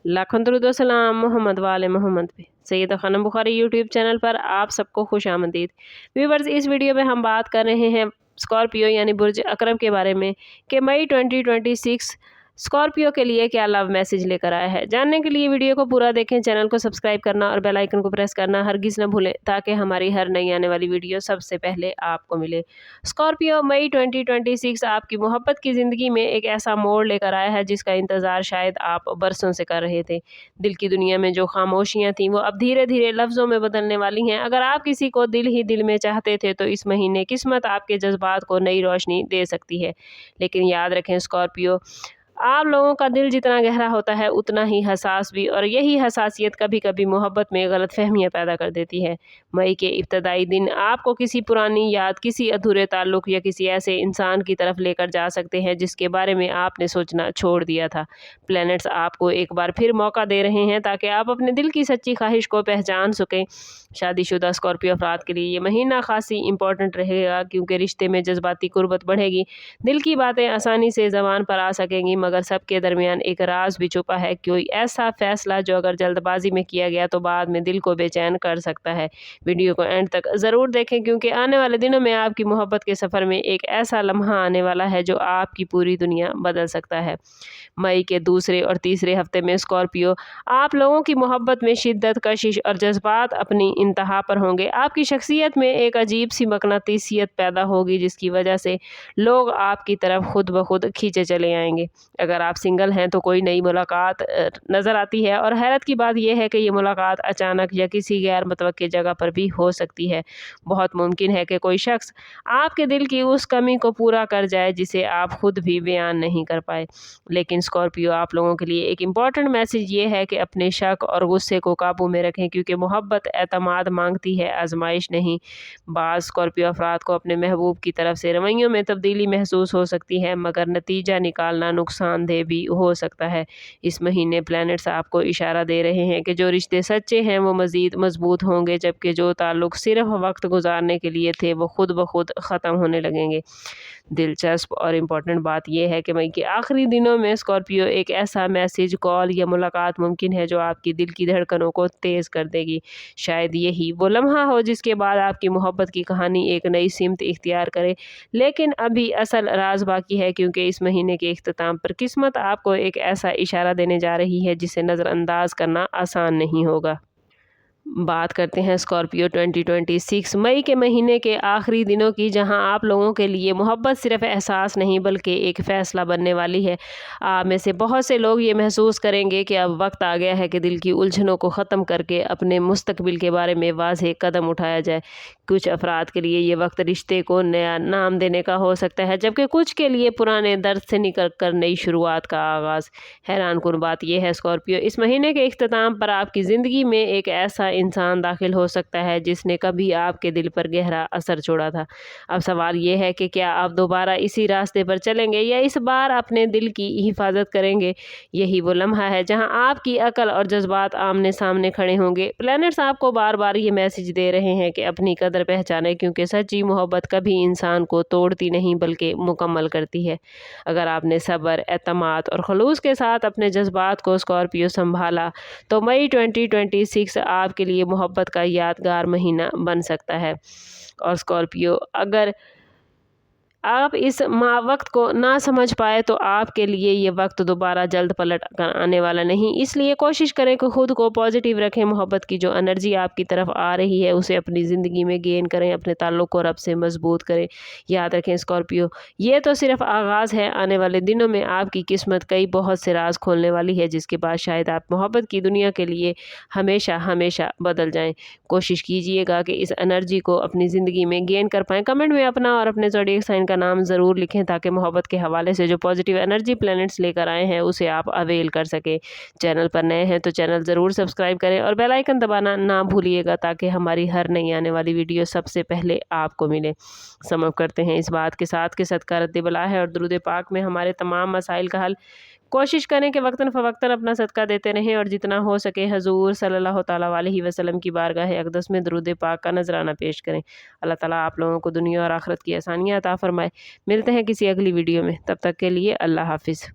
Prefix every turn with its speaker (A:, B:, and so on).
A: लाखों दरूद व सलाम मोहम्मद वाले मोहम्मद पे। सैयदा खानम बुखारी यूट्यूब चैनल पर आप सबको खुश आमदीद। व्यूवर्स, इस वीडियो में हम बात कर रहे हैं स्कॉर्पियो यानी बुर्ज अकरब के बारे में कि मई 2026 स्कॉर्पियो के लिए क्या लव मैसेज लेकर आया है। जानने के लिए वीडियो को पूरा देखें, चैनल को सब्सक्राइब करना और बेल आइकन को प्रेस करना हरगिज़ न भूलें ताकि हमारी हर नई आने वाली वीडियो सबसे पहले आपको मिले। स्कॉर्पियो मई 2026 आपकी मोहब्बत की ज़िंदगी में एक ऐसा मोड़ लेकर आया है जिसका इंतज़ार शायद आप बरसों से कर रहे थे। दिल की दुनिया में जो खामोशियाँ थीं वो अब धीरे धीरे लफ्ज़ों में बदलने वाली हैं। अगर आप किसी को दिल ही दिल में चाहते थे तो इस महीने किस्मत आपके जज्बात को नई रोशनी दे सकती है। लेकिन याद रखें स्कॉर्पियो, आप लोगों का दिल जितना गहरा होता है उतना ही हसास भी, और यही हसासियत कभी कभी मोहब्बत में गलतफहमियां पैदा कर देती है। मई के इब्तदाई दिन आपको किसी पुरानी याद, किसी अधूरे ताल्लुक़ या किसी ऐसे इंसान की तरफ लेकर जा सकते हैं जिसके बारे में आपने सोचना छोड़ दिया था। प्लैनेट्स आपको एक बार फिर मौका दे रहे हैं ताकि आप अपने दिल की सच्ची ख्वाहिश को पहचान सकें। शादीशुदा स्कॉर्पियो अफराद के लिए ये महीना खासी इंपॉर्टेंट रहेगा क्योंकि रिश्ते में जज्बाती कुर्बत बढ़ेगी। दिल की बातें आसानी से ज़बान पर आ सकेंगी, मगर सबके दरमियान एक राज भी छुपा है। कोई ऐसा फैसला जो अगर जल्दबाजी में किया गया तो बाद में दिल को बेचैन कर सकता है। वीडियो को एंड तक ज़रूर देखें क्योंकि आने वाले दिनों में आपकी मोहब्बत के सफ़र में एक ऐसा लम्हा आने वाला है जो आपकी पूरी दुनिया बदल सकता है। मई के दूसरे और तीसरे हफ्ते में स्कॉर्पियो, आप लोगों की मोहब्बत में शिद्दत, कशिश और जज्बात अपनी इंतहा पर होंगे। आपकी शख्सियत में एक अजीब सी मकनातीसियत पैदा होगी जिसकी वजह से लोग आपकी तरफ खुद ब खुद खींचे चले आएंगे। अगर आप सिंगल हैं तो कोई नई मुलाकात नज़र आती है, और हैरत की बात यह है कि ये मुलाकात अचानक या किसी गैर मुतवक्की जगह पर भी हो सकती है। बहुत मुमकिन है कि कोई शख्स आपके दिल की उस कमी को पूरा कर जाए जिसे आप खुद भी बयान नहीं कर पाए। लेकिन स्कॉर्पियो, आप लोगों के लिए एक इम्पॉर्टेंट मैसेज ये है कि अपने शक और गुस्से को काबू में रखें क्योंकि मोहब्बत एतमाद मांगती है, आजमाइश नहीं। बाज़ स्कॉर्पियो अफराद को अपने महबूब की तरफ से रवैयों में तब्दीली महसूस हो सकती है, मगर नतीजा निकालना नुकसानदेह भी हो सकता है। इस महीने प्लैनेट्स आपको इशारा दे रहे हैं कि जो रिश्ते सच्चे हैं वो मज़ीद मजबूत होंगे, जबकि जो ताल्लुक़ सिर्फ वक्त गुजारने के लिए थे वो खुद ब खुद ख़त्म होने लगेंगे। दिलचस्प और इम्पॉर्टेंट बात यह है कि मई के आखिरी दिनों में स्कॉर्पियो, एक ऐसा मैसेज, कॉल या मुलाकात मुमकिन है जो आपकी दिल की धड़कनों को तेज़ कर देगी। शायद यही वो लम्हा हो जिसके बाद आपकी मोहब्बत की कहानी एक नई सिमत इख्तियार करे। लेकिन अभी असल राज बाकी है क्योंकि इस महीने के इख्तिताम पर किस्मत आपको एक ऐसा इशारा देने जा रही है जिसे नज़रअंदाज करना आसान नहीं होगा। बात करते हैं स्कॉर्पियो 2026 मई के महीने के आखिरी दिनों की, जहां आप लोगों के लिए मोहब्बत सिर्फ एहसास नहीं बल्कि एक फ़ैसला बनने वाली है। आप में से बहुत से लोग ये महसूस करेंगे कि अब वक्त आ गया है कि दिल की उलझनों को ख़त्म करके अपने मुस्तकबिल के बारे में वाज़ेह कदम उठाया जाए। कुछ अफराद के लिए ये वक्त रिश्ते को नया नाम देने का हो सकता है, जबकि कुछ के लिए पुराने दर्द से निकल कर नई शुरुआत का आगाज़। हैरान कुन बात यह है स्कॉर्पियो, इस महीने के इख्तिताम पर आपकी ज़िंदगी में एक ऐसा इंसान दाखिल हो सकता है जिसने कभी आपके दिल पर गहरा असर छोड़ा था। अब सवाल ये है कि क्या आप दोबारा इसी रास्ते पर चलेंगे या इस बार अपने दिल की हिफाजत करेंगे। यही वो लम्हा है जहां आपकी अकल और जज्बात आमने सामने खड़े होंगे। प्लैनेट्स आपको बार बार ये मैसेज दे रहे हैं कि अपनी कदर पहचाने क्योंकि सच्ची मोहब्बत कभी इंसान को तोड़ती नहीं बल्कि मुकम्मल करती है। अगर आपने सब्र, एतमाद और खलूस के साथ अपने जज्बात को स्कॉर्पियो संभाला तो मई 2026 आपके लिए मोहब्बत का यादगार महीना बन सकता है। और स्कॉर्पियो, अगर आप इस वक्त को ना समझ पाए तो आपके लिए ये वक्त दोबारा जल्द पलट कर आने वाला नहीं। इसलिए कोशिश करें कि खुद को पॉजिटिव रखें। मोहब्बत की जो एनर्जी आपकी तरफ आ रही है उसे अपनी ज़िंदगी में गेन करें, अपने ताल्लुक़ को रब से मजबूत करें। याद रखें स्कॉर्पियो, ये तो सिर्फ आगाज़ है। आने वाले दिनों में आपकी किस्मत कई बहुत से राज खोलने वाली है जिसके बाद शायद आप मोहब्बत की दुनिया के लिए हमेशा हमेशा बदल जाएँ। कोशिश कीजिएगा कि इस एनर्जी को अपनी ज़िंदगी में गेन कर पाएँ। कमेंट में अपना और अपने ज़ोडिएक साइन नाम ज़रूर लिखें ताकि मोहब्बत के हवाले से जो पॉजिटिव एनर्जी प्लैनेट्स लेकर आए हैं उसे आप अवेल कर सकें। चैनल पर नए हैं तो चैनल ज़रूर सब्सक्राइब करें और बेल आइकन दबाना ना भूलिएगा ताकि हमारी हर नई आने वाली वीडियो सबसे पहले आपको मिले। समझ करते हैं इस बात के साथ कि सदका रद्द बला है और दुरूद पाक में हमारे तमाम मसाइल का हल। कोशिश करें कि वक्तन फ़वक्तन अपना सदका देते रहें और जितना हो सके हजूर सल्लल्लाहु ताला अलैहि वसल्लम की बारगाह अक़दस में दुरूद पाक का नजराना पेश करें। अल्लाह ताला आप लोगों को दुनिया और आखिरत की आसानियाँ अता फरमाए। मिलते हैं किसी अगली वीडियो में, तब तक के लिए अल्लाह हाफिज़।